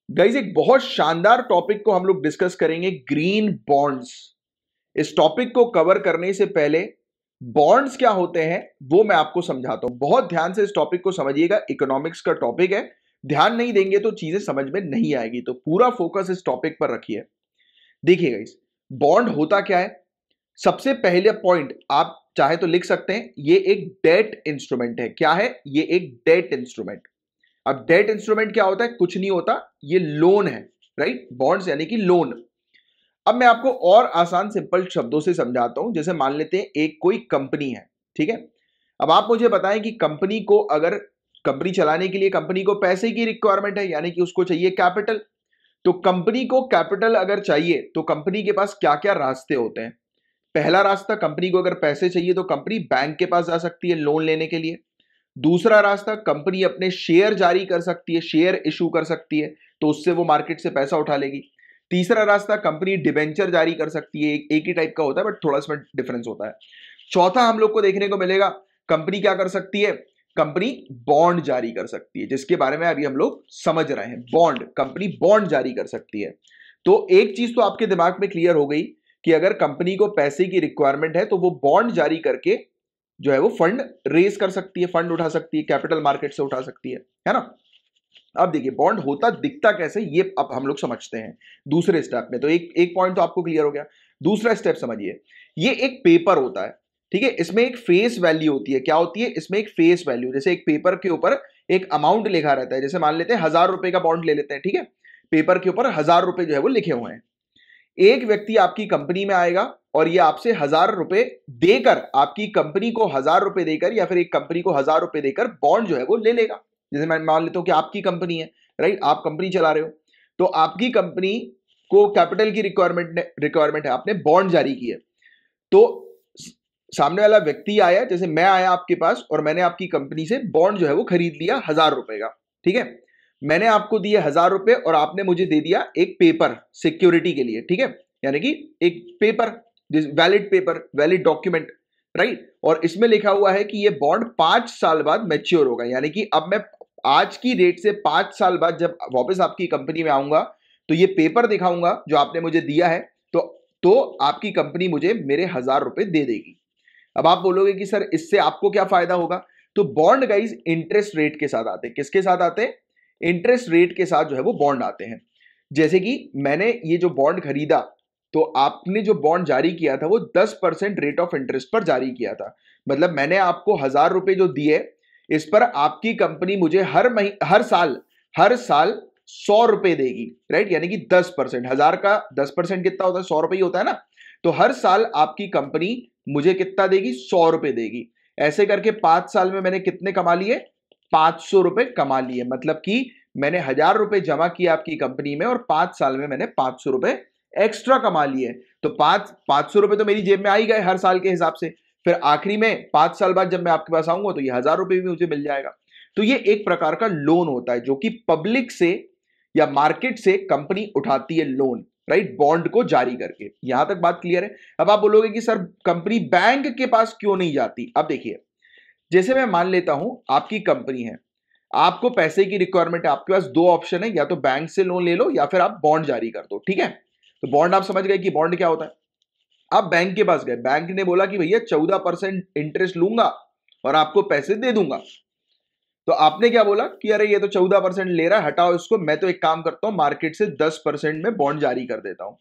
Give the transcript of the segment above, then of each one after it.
Guys एक बहुत शानदार टॉपिक को हम लोग डिस्कस करेंगे, ग्रीन बॉन्ड्स। इस टॉपिक को कवर करने से पहले बॉन्ड्स क्या होते हैं वो मैं आपको समझाता हूं। बहुत ध्यान से इस टॉपिक को समझिएगा, इकोनॉमिक्स का टॉपिक है। ध्यान नहीं देंगे तो चीजें समझ में नहीं आएगी, तो पूरा फोकस इस टॉपिक पर रखिए। देखिए गाइस, बॉन्ड होता क्या है। सबसे पहले पॉइंट आप चाहे तो लिख सकते हैं, ये एक डेट इंस्ट्रूमेंट है। क्या है ये? एक डेट इंस्ट्रूमेंट। अब डेट इंस्ट्रूमेंट क्या होता है? कुछ नहीं होता, ये लोन है, राइट। बॉन्ड्स यानी कि लोन। अब मैं आपको और आसान सिंपल शब्दों से समझाता हूं। जैसे मान लेते हैं एक कोई कंपनी है, ठीक है। अब आप मुझे बताएं कि कंपनी को, अगर कंपनी चलाने के लिए कंपनी को पैसे की रिक्वायरमेंट है, यानी कि उसको चाहिए कैपिटल। तो कंपनी को कैपिटल अगर चाहिए तो कंपनी के पास क्या क्या रास्ते होते हैं? पहला रास्ता, कंपनी को अगर पैसे चाहिए तो कंपनी बैंक के पास जा सकती है लोन लेने के लिए। दूसरा रास्ता, कंपनी अपने शेयर जारी कर सकती है, शेयर इशू कर सकती है, तो उससे वो मार्केट से पैसा उठा लेगी। तीसरा रास्ता, कंपनी डिबेंचर जारी कर सकती है। एक ही टाइप का होता है बट थोड़ा इसमें डिफरेंस होता है। चौथा हम लोग को देखने को मिलेगा, कंपनी क्या कर सकती है? कंपनी बॉन्ड जारी कर सकती है, जिसके बारे में अभी हम लोग समझ रहे हैं। बॉन्ड, कंपनी बॉन्ड जारी कर सकती है। तो एक चीज तो आपके दिमाग में क्लियर हो गई कि अगर कंपनी को पैसे की रिक्वायरमेंट है तो वो बॉन्ड जारी करके जो है वो फंड रेज कर सकती है, फंड उठा सकती है, कैपिटल मार्केट से उठा सकती है ना। अब देखिए बॉन्ड होता दिखता कैसे, ये अब हम लोग समझते हैं दूसरे स्टेप में। तो एक एक पॉइंट तो आपको क्लियर हो गया। दूसरा स्टेप समझिए, ये एक पेपर होता है, ठीक है। इसमें एक फेस वैल्यू होती है। क्या होती है? इसमें एक फेस वैल्यू, जैसे एक पेपर के ऊपर एक अमाउंट लिखा रहता है। जैसे मान लेते हैं 1000 रुपए का बॉन्ड ले लेते हैं, ठीक है। पेपर के ऊपर 1000 रुपए जो है वो लिखे हुए हैं। एक व्यक्ति आपकी कंपनी में आएगा और ये आपसे 1000 रुपए देकर, आपकी कंपनी को 1000 रुपए देकर, या फिर एक कंपनी को 1000 रुपए देकर बॉन्ड जो है वो ले लेगा। जैसे मैं मान लेता हूं कि आपकी कंपनी है, राइट, आप कंपनी चला रहे हो, तो आपकी कंपनी को कैपिटल की रिक्वायरमेंट है, आपने बॉन्ड जारी की है। तो सामने वाला व्यक्ति आया, जैसे मैं आया आपके पास और मैंने आपकी कंपनी से बॉन्ड जो है वो खरीद लिया 1000 रुपए का, ठीक है। मैंने आपको दिए 1000 रुपए और आपने मुझे दे दिया एक पेपर सिक्योरिटी के लिए, ठीक है। यानी कि एक paper, valid paper, valid document, right. और इसमें लिखा हुआ है कि ये बॉन्ड 5 साल बाद मैच्योर होगा। यानी कि अब मैं आज की डेट से 5 साल बाद जब वापस आपकी कंपनी में आऊंगा तो ये पेपर दिखाऊंगा जो आपने मुझे दिया है, तो आपकी कंपनी मुझे मेरे 1000 रुपए दे देगी। अब आप बोलोगे कि सर इससे आपको क्या फायदा होगा? तो बॉन्ड गाइज इंटरेस्ट रेट के साथ आते हैं। किसके साथ आते हैं? इंटरेस्ट रेट के साथ जो है वो बॉन्ड आते हैं। जैसे कि मैंने ये जो बॉन्ड खरीदा, तो आपने जो बॉन्ड जारी किया था वो 10% रेट ऑफ इंटरेस्ट पर जारी किया था। मतलब मैंने आपको 1000 रुपए जो दिए, इस पर आपकी कंपनी मुझे हर साल 100 रुपए देगी, राइट। यानी कि 10%, 1000 का 10% कितना होता है? 100 रुपए ही होता है ना। तो हर साल आपकी कंपनी मुझे कितना देगी? 100 रुपए देगी। ऐसे करके 5 साल में मैंने कितने कमा लिए? 500 रुपए कमा लिए। मतलब कि मैंने 1000 रुपए जमा किया आपकी कंपनी में और 5 साल में मैंने 500 रुपए एक्स्ट्रा कमा लिए। तो 500 रुपए तो मेरी जेब में आ ही गए हर साल के हिसाब से। फिर आखिरी में 5 साल बाद जब मैं आपके पास आऊंगा तो ये 1000 रुपए भी मुझे मिल जाएगा। तो ये एक प्रकार का लोन होता है जो कि पब्लिक से या मार्केट से कंपनी उठाती है लोन, राइट, बॉन्ड को जारी करके। यहां तक बात क्लियर है। अब आप बोलोगे कि सर कंपनी बैंक के पास क्यों नहीं जाती? अब देखिए, जैसे मैं मान लेता हूं आपकी कंपनी है, आपको पैसे की रिक्वायरमेंट है, आपके पास दो ऑप्शन है, या तो बैंक से लोन ले लो या फिर आप बॉन्ड जारी कर दो, ठीक है। तो बॉन्ड आप समझ गए कि बॉन्ड क्या होता है। आप बैंक के पास गए, बैंक ने बोला कि भैया 14% इंटरेस्ट लूंगा और आपको पैसे दे दूंगा। तो आपने क्या बोला कि अरे ये तो 14% ले रहा है, हटाओ इसको, मैं तो एक काम करता हूं मार्केट से 10% में बॉन्ड जारी कर देता हूं।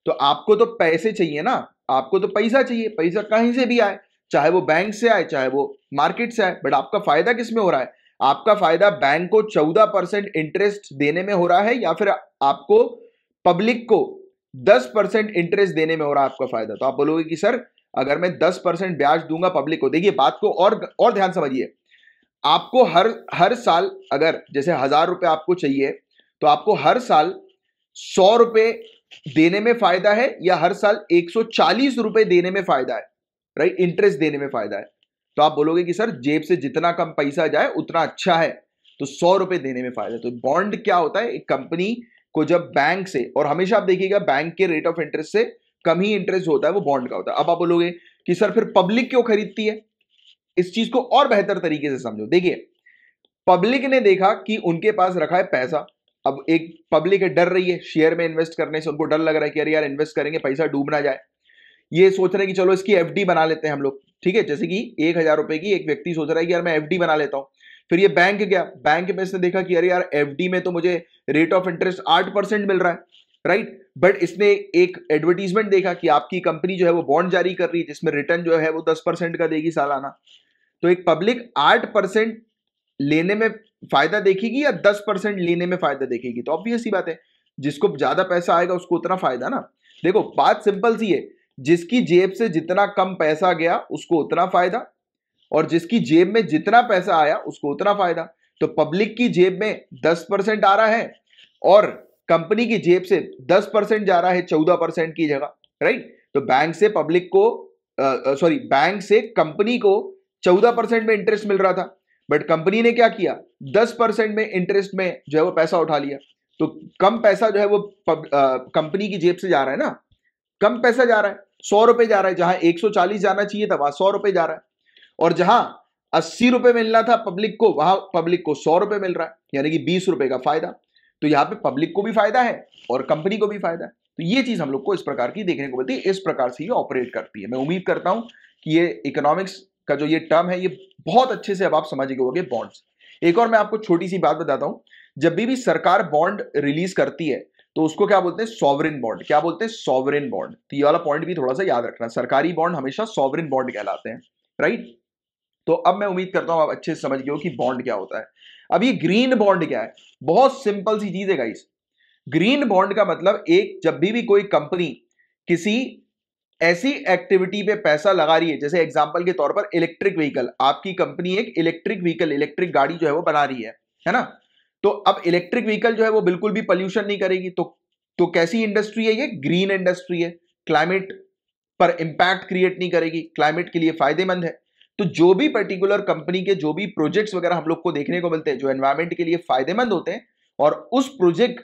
तो आपको तो पैसे चाहिए ना, आपको तो पैसा चाहिए, पैसा कहीं से भी आए, चाहे वो बैंक से आए चाहे वो मार्केट से आए। बट आपका फायदा किस में हो रहा है? आपका फायदा बैंक को 14% इंटरेस्ट देने में हो रहा है, या फिर आपको पब्लिक को 10% इंटरेस्ट देने में हो रहा है आपका फायदा? तो आप बोलोगे कि सर अगर मैं 10% ब्याज दूंगा पब्लिक को, देखिए बात को और ध्यान समझिए। आपको हर हर साल, अगर जैसे 1000 रुपए आपको चाहिए, तो आपको हर साल 100 रुपए देने में फायदा है, या हर साल 140 रुपए देने में फायदा है, राइट, इंटरेस्ट देने में फायदा है? तो आप बोलोगे कि सर जेब से जितना कम पैसा जाए उतना अच्छा है, तो 100 रुपए देने में फायदा है। तो बॉन्ड क्या होता है? एक कंपनी को जब बैंक से, और हमेशा आप देखिएगा बैंक के रेट ऑफ इंटरेस्ट से कम ही इंटरेस्ट होता है, वो बॉन्ड का होता है। अब आप बोलोगे कि सर फिर पब्लिक क्यों खरीदती है? इस चीज को और बेहतर तरीके से समझो। देखिए, पब्लिक ने देखा कि उनके पास रखा है पैसा, अब एक पब्लिक है, डर रही है शेयर में इन्वेस्ट करने से, उनको डर लग रहा है कि अरे यार इन्वेस्ट करेंगे पैसा डूब ना जाए, ये सोच रहे हैं कि चलो इसकी एफडी बना लेते हैं हम लोग, ठीक है। जैसे कि 1,000 रुपए की एक व्यक्ति सोच रहा है कि यार मैं एफडी बना लेता हूं, फिर ये बैंक गया, बैंक में इसने देखा कि अरे यार एफडी में तो मुझे रेट ऑफ इंटरेस्ट 8% मिल रहा है, राइट। बट इसने एक एडवर्टीजमेंट देखा कि आपकी कंपनी जो है वो बॉन्ड जारी कर रही है जिसमें रिटर्न जो है वो 10% का देगी सालाना। तो एक पब्लिक 8% लेने में फायदा देखेगी या 10% लेने में फायदा देखेगी? तो ऑब्वियस सी बात है, जिसको ज्यादा पैसा आएगा उसको उतना फायदा ना। देखो बात सिंपल सी है, जिसकी जेब से जितना कम पैसा गया उसको उतना फायदा, और जिसकी जेब में जितना पैसा आया उसको उतना फायदा। तो पब्लिक की जेब में 10% आ रहा है और कंपनी की जेब से 10% जा रहा है 14% की जगह, राइट। तो बैंक से पब्लिक को बैंक से कंपनी को 14% में इंटरेस्ट मिल रहा था, बट कंपनी ने क्या किया, 10% में इंटरेस्ट में जो है वो पैसा उठा लिया। तो कम पैसा जो है वो कंपनी की जेब से जा रहा है ना, कम पैसा जा रहा है, 100 रुपए जा रहा है, जहां 140 जाना चाहिए था वहां 100 रुपए जा रहा है, और जहां 80 रुपए मिलना था पब्लिक को वहां पब्लिक को 100 रुपए मिल रहा है, यानी कि 20 रुपए का फायदा। तो यहां पे पब्लिक को भी फायदा है और कंपनी को भी फायदा है। तो ये चीज हम लोग को इस प्रकार की देखने को मिलती है, इस प्रकार से ये ऑपरेट करती है। मैं उम्मीद करता हूं कि ये इकोनॉमिक्स का जो ये टर्म है ये बहुत अच्छे से अब आप समझ गए होंगे, बॉन्ड्स। एक और मैं आपको छोटी सी बात बताता हूं, जब भी सरकार बॉन्ड रिलीज करती है तो उसको क्या बोलते हैं, सॉवरेन बॉन्ड। क्या बोलते हैं, सॉवरेन बॉन्ड। तो ये वाला पॉइंट भी थोड़ा सा याद रखना, सरकारी बॉन्ड हमेशा सॉवरेन बॉन्ड कहलाते हैं, राइट। तो अब मैं उम्मीद करता हूं आप अच्छे से समझ गए हो कि बॉन्ड क्या होता है। अब ये ग्रीन बॉन्ड क्या है, बहुत सिंपल सी चीज है गाइस। ग्रीन बॉन्ड का मतलब, एक जब भी कोई कंपनी किसी ऐसी एक्टिविटी पे पैसा लगा रही है, जैसे एग्जांपल के तौर पर इलेक्ट्रिक व्हीकल, आपकी कंपनी एक इलेक्ट्रिक व्हीकल, इलेक्ट्रिक गाड़ी जो है वो बना रही है ना। तो अब इलेक्ट्रिक व्हीकल जो है वो बिल्कुल भी पोल्यूशन नहीं करेगी, तो कैसी इंडस्ट्री है ये, ग्रीन इंडस्ट्री है। क्लाइमेट पर इंपैक्ट क्रिएट नहीं करेगी, क्लाइमेट के लिए फायदेमंद है। तो जो भी पर्टिकुलर कंपनी के जो भी प्रोजेक्ट्स वगैरह हम लोग को देखने को मिलते हैं जो एनवायरमेंट के लिए फायदेमंद होते हैं, और उस प्रोजेक्ट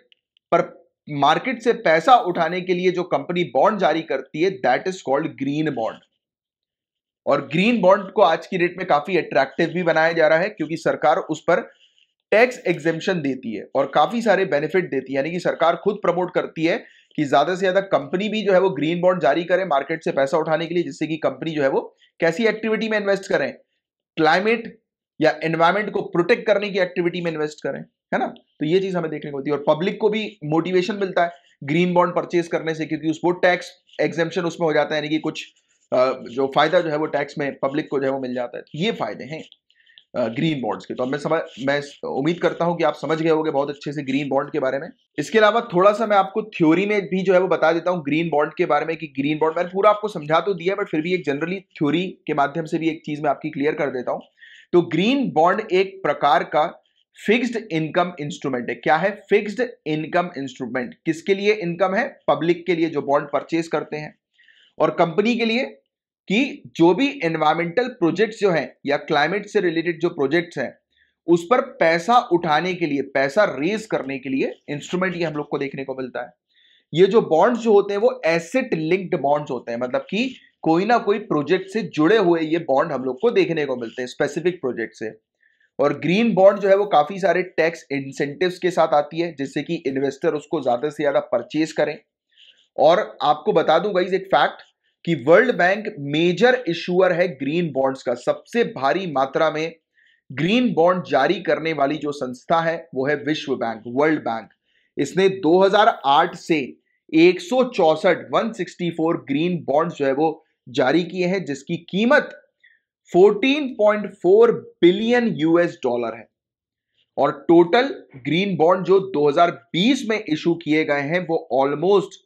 पर मार्केट से पैसा उठाने के लिए जो कंपनी बॉन्ड जारी करती है, that is called green bond. और ग्रीन बॉन्ड को आज की डेट में काफी अट्रैक्टिव भी बनाया जा रहा है, क्योंकि सरकार उस पर टैक्स एग्जेम्पशन देती है और काफी सारे बेनिफिट देती है। यानी कि सरकार खुद प्रमोट करती है कि ज्यादा से ज्यादा कंपनी भी जो है वो ग्रीन बॉन्ड जारी करे मार्केट से पैसा उठाने के लिए, जिससे कि कंपनी जो है वो कैसी एक्टिविटी में इन्वेस्ट करें, क्लाइमेट या एनवायरमेंट को प्रोटेक्ट करने की एक्टिविटी में इन्वेस्ट करें, है ना। तो ये चीज हमें देखने को मिलती है, और पब्लिक को भी मोटिवेशन मिलता है ग्रीन बॉन्ड परचेज करने से, क्योंकि उसको टैक्स एग्जेम्पशन उसमें हो जाता है, यानी कि कुछ जो फायदा जो है वो टैक्स में पब्लिक को जो है वो मिल जाता है। तो ये फायदे हैं ग्रीन बॉन्ड्स के। तो मैं उम्मीद करता हूं कि आप समझ गए होंगे बहुत अच्छे से ग्रीन बॉन्ड के बारे में। इसके अलावा थोड़ा सा मैं आपको थ्योरी में भी जो है वो बता देता हूं ग्रीन बॉन्ड के बारे में, कि ग्रीन बॉन्ड मैंने पूरा आपको समझा तो दिया, बट फिर भी एक जनरली थ्योरी के माध्यम से भी एक चीज मैं आपकी क्लियर कर देता हूं। तो ग्रीन बॉन्ड एक प्रकार का फिक्स्ड इनकम इंस्ट्रूमेंट है। क्या है, फिक्स्ड इनकम इंस्ट्रूमेंट। किसके लिए इनकम है, पब्लिक के लिए जो बॉन्ड परचेज करते हैं, और कंपनी के लिए कि जो भी एनवायरमेंटल प्रोजेक्ट्स जो हैं या क्लाइमेट से रिलेटेड जो प्रोजेक्ट्स हैं उस पर पैसा उठाने के लिए, पैसा रेज करने के लिए इंस्ट्रूमेंट ये हम लोग को देखने को मिलता है। ये जो बॉन्ड्स जो होते हैं वो एसेट लिंक्ड बॉन्ड्स होते हैं, मतलब कि कोई ना कोई प्रोजेक्ट से जुड़े हुए ये बॉन्ड हम लोग को देखने को मिलते हैं, स्पेसिफिक प्रोजेक्ट से। और ग्रीन बॉन्ड जो है वो काफी सारे टैक्स इंसेंटिव्स के साथ आती है, जिससे कि इन्वेस्टर उसको ज्यादा से ज्यादा परचेज करें। और आपको बता दूं गाइस एक फैक्ट, कि वर्ल्ड बैंक मेजर इशुअर है ग्रीन बॉन्ड्स का। सबसे भारी मात्रा में ग्रीन बॉन्ड जारी करने वाली जो संस्था है वो है विश्व बैंक, वर्ल्ड बैंक। इसने 2008 से 164 ग्रीन बॉन्ड्स जो है वो जारी किए हैं, जिसकी कीमत 14.4 बिलियन यूएस डॉलर है। और टोटल ग्रीन बॉन्ड जो 2020 में इशू किए गए हैं वो ऑलमोस्ट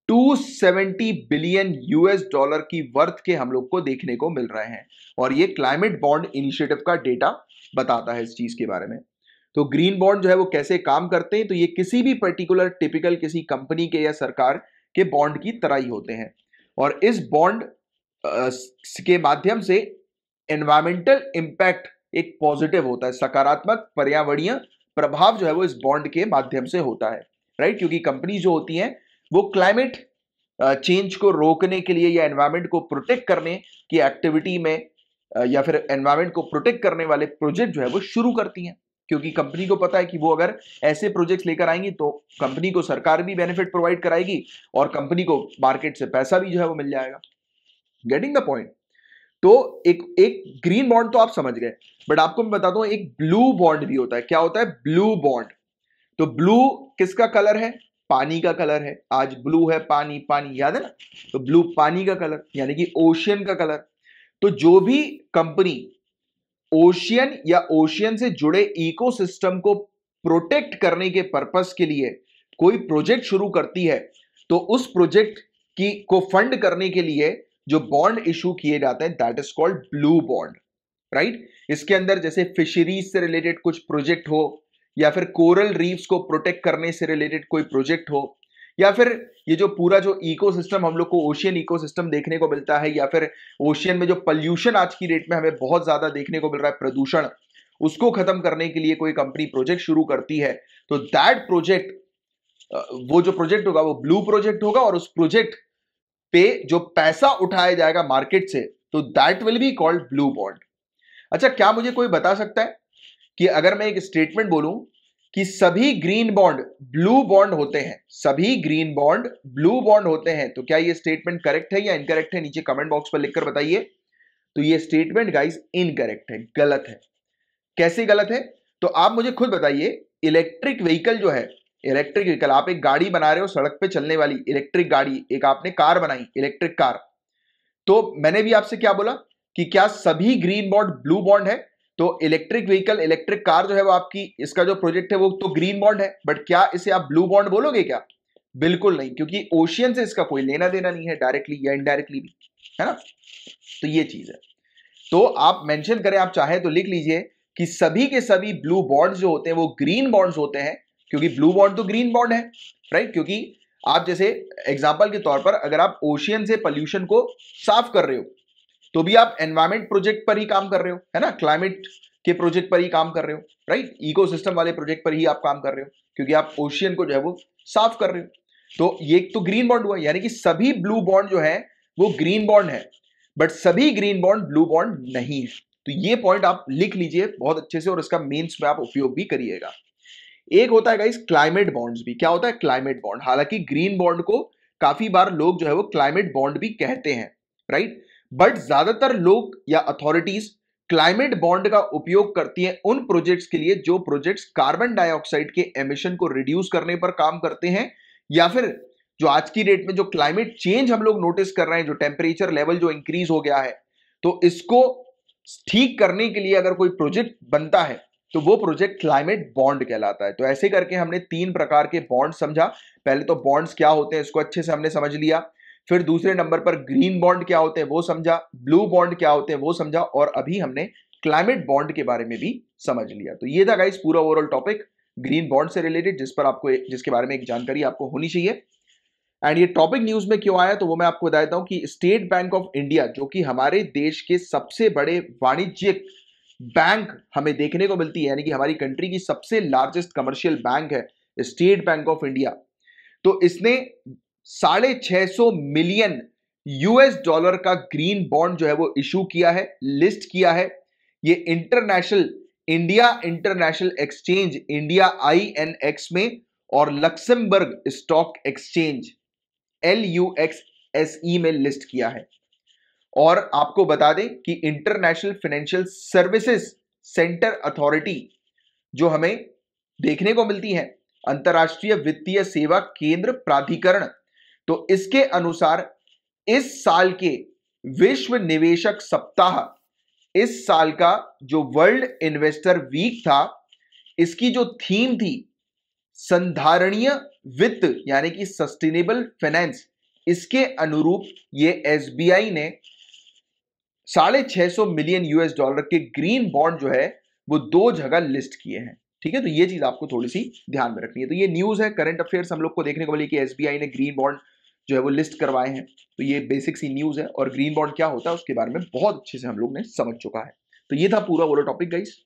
270 बिलियन यूएस डॉलर की वर्थ के हम लोग को देखने को मिल रहे हैं। और ये क्लाइमेट बॉन्ड इनिशिएटिव का डेटा बताता है इस चीज के बारे में। तो ग्रीन बॉन्ड जो है वो कैसे काम करते हैं, तो ये किसी भी पर्टिकुलर टिपिकल किसी कंपनी के या सरकार के बॉन्ड की तरह ही होते हैं। और इस बॉन्ड के माध्यम से एनवायरमेंटल इंपैक्ट एक पॉजिटिव होता है, सकारात्मक पर्यावरणीय प्रभाव जो है वो इस बॉन्ड के माध्यम से होता है, राइट। क्योंकि कंपनी जो होती हैं वो क्लाइमेट चेंज को रोकने के लिए या एनवायरमेंट को प्रोटेक्ट करने की एक्टिविटी में या फिर एनवायरमेंट को प्रोटेक्ट करने वाले प्रोजेक्ट जो है वो शुरू करती हैं। क्योंकि कंपनी को पता है कि वो अगर ऐसे प्रोजेक्ट्स लेकर आएंगी तो कंपनी को सरकार भी बेनिफिट प्रोवाइड कराएगी और कंपनी को मार्केट से पैसा भी जो है वो मिल जाएगा। Getting the point. तो एक एक ग्रीन बॉन्ड तो आप समझ गए, बट आपको मैं बताता हूं एक ब्लू बॉन्ड भी होता है। क्या होता है? Blue bond. तो ब्लू किसका कलर है? पानी का कलर है। आज ब्लू है, पानी, पानी याद है ना? तो ब्लू पानी का कलर यानी कि ओशियन का कलर। तो जो भी कंपनी ओशियन या ओशियन से जुड़े इकोसिस्टम को प्रोटेक्ट करने के पर्पस के लिए कोई प्रोजेक्ट शुरू करती है, तो उस प्रोजेक्ट की को फंड करने के लिए जो बॉन्ड इशू किए जाते हैं that is called blue bond, right. इसके अंदर जैसे फिशरीज से रिलेटेड कुछ प्रोजेक्ट हो, या फिर कोरल रीफ्स को प्रोटेक्ट करने से रिलेटेड कोई प्रोजेक्ट हो, या फिर ये जो पूरा जो इकोसिस्टम हम लोग को ओशियन इकोसिस्टम देखने को मिलता है, या फिर ओशियन में जो पोल्यूशन आज की डेट में हमें बहुत ज्यादा देखने को मिल रहा है, प्रदूषण, उसको खत्म करने के लिए कोई कंपनी प्रोजेक्ट शुरू करती है, तो दैट प्रोजेक्ट, वो जो प्रोजेक्ट होगा वो ब्लू प्रोजेक्ट होगा, और उस प्रोजेक्ट पे जो पैसा उठाया जाएगा मार्केट से, तो that will be called blue bond. अच्छा, क्या मुझे कोई बता सकता है कि अगर मैं एक स्टेटमेंट बोलूं कि सभी ग्रीन बॉन्ड ब्लू बॉन्ड होते हैं, सभी ग्रीन बॉन्ड ब्लू बॉन्ड होते हैं, तो क्या ये स्टेटमेंट करेक्ट है या इनकरेक्ट है? नीचे कमेंट बॉक्स पर लिखकर बताइए। तो ये स्टेटमेंट गाइस इनकरेक्ट है, गलत है। कैसे गलत है? तो आप मुझे खुद बताइए। इलेक्ट्रिक व्हीकल जो है, इलेक्ट्रिक व्हीकल, आप एक गाड़ी बना रहे हो सड़क पे चलने वाली इलेक्ट्रिक गाड़ी, एक आपने कार बनाई इलेक्ट्रिक कार, तो मैंने भी आपसे क्या बोला कि क्या सभी ग्रीन बॉन्ड ब्लू बॉन्ड है? तो इलेक्ट्रिक व्हीकल, इलेक्ट्रिक कार जो है वो आपकी, इसका जो प्रोजेक्ट है वो तो ग्रीन बॉन्ड है, बट क्या इसे आप ब्लू बॉन्ड बोलोगे क्या? बिल्कुल नहीं, क्योंकि ओशियन से इसका कोई लेना देना नहीं है, डायरेक्टली या इनडायरेक्टली भी, है ना। तो ये चीज है। तो आप मेंशन करें, आप चाहे तो लिख लीजिए कि सभी के सभी ब्लू बॉन्ड्स जो होते हैं वो ग्रीन बॉन्ड्स होते हैं, क्योंकि ब्लू बॉन्ड तो ग्रीन बॉन्ड है, राइट। क्योंकि आप जैसे एग्जांपल के तौर पर अगर आप ओशियन से पोल्यूशन को साफ कर रहे हो, तो भी आप एनवायरमेंट प्रोजेक्ट पर ही काम कर रहे हो, है ना, क्लाइमेट के प्रोजेक्ट पर ही काम कर रहे हो, राइट, इकोसिस्टम वाले प्रोजेक्ट पर ही आप काम कर रहे हो, क्योंकि आप ओशियन को जो है वो साफ कर रहे हो। तो ये तो ग्रीन बॉन्ड हुआ, यानी कि सभी ब्लू बॉन्ड जो है वो ग्रीन बॉन्ड है, बट सभी ग्रीन बॉन्ड ब्लू बॉन्ड नहीं है। तो ये पॉइंट आप लिख लीजिए बहुत अच्छे से, और इसका मेंस में आप उपयोग भी करिएगा। एक होता है गाइस क्लाइमेट बॉन्ड्स भी। क्या होता है क्लाइमेट बॉन्ड? हालांकि ग्रीन बॉन्ड को काफी बार लोग जो है वो क्लाइमेट बॉन्ड भी कहते हैं, राइट, बट ज्यादातर लोग या अथॉरिटीज क्लाइमेट बॉन्ड का उपयोग करती हैं उन प्रोजेक्ट्स के लिए जो प्रोजेक्ट्स कार्बन डाइऑक्साइड के एमिशन को रिड्यूस करने पर काम करते हैं, या फिर जो आज की डेट में जो क्लाइमेट चेंज हम लोग नोटिस कर रहे हैं, जो टेम्परेचर लेवल जो इंक्रीज हो गया है, तो इसको ठीक करने के लिए अगर कोई प्रोजेक्ट बनता है तो वो प्रोजेक्ट क्लाइमेट बॉन्ड कहलाता है। तो ऐसे करके हमने 3 प्रकार के बॉन्ड समझा। पहले तो बॉन्ड्स क्या होते हैं इसको अच्छे से हमने समझ लिया, फिर दूसरे नंबर पर ग्रीन बॉन्ड क्या होते हैं वो समझा, ब्लू बॉन्ड क्या होते हैं वो समझा, और अभी हमने क्लाइमेट बॉन्ड के बारे में भी समझ लिया। तो ये था गाइस पूरा ओवरऑल टॉपिक ग्रीन बॉन्ड से रिलेटेड, जिसके बारे में एक जानकारी आपको होनी चाहिए। एंड ये टॉपिक न्यूज में क्यों आया तो वो मैं आपको बता देता हूं कि स्टेट बैंक ऑफ इंडिया, जो कि हमारे देश के सबसे बड़े वाणिज्यिक बैंक हमें देखने को मिलती है, यानी कि हमारी कंट्री की सबसे लार्जेस्ट कमर्शियल बैंक है स्टेट बैंक ऑफ इंडिया, तो इसने 650 मिलियन US$ का ग्रीन बॉन्ड जो है वो इशू किया है, लिस्ट किया है। ये इंटरनेशनल एक्सचेंज इंडिया INX में और लक्समबर्ग स्टॉक एक्सचेंज LUXSE में लिस्ट किया है। और आपको बता दें कि international financial services centre authority जो हमें देखने को मिलती है, अंतरराष्ट्रीय वित्तीय सेवा केंद्र प्राधिकरण, तो इसके अनुसार इस साल के विश्व निवेशक सप्ताह, इस साल का जो वर्ल्ड इन्वेस्टर वीक था, इसकी जो थीम थी संधारणीय वित्त यानी कि सस्टेनेबल फाइनेंस, इसके अनुरूप ये SBI ने 650 मिलियन US$ के ग्रीन बॉन्ड जो है वो 2 जगह लिस्ट किए हैं। ठीक है, तो ये चीज आपको थोड़ी सी ध्यान में रखनी है। तो ये न्यूज है, करंट अफेयर्स हम लोग को देखने को मिली कि SBI ने ग्रीन बॉन्ड जो है वो लिस्ट करवाए हैं। तो ये बेसिक सी न्यूज है, और ग्रीन बॉन्ड क्या होता है उसके बारे में बहुत अच्छे से हम लोग ने समझ चुका है। तो ये था पूरा वो टॉपिक गाइस।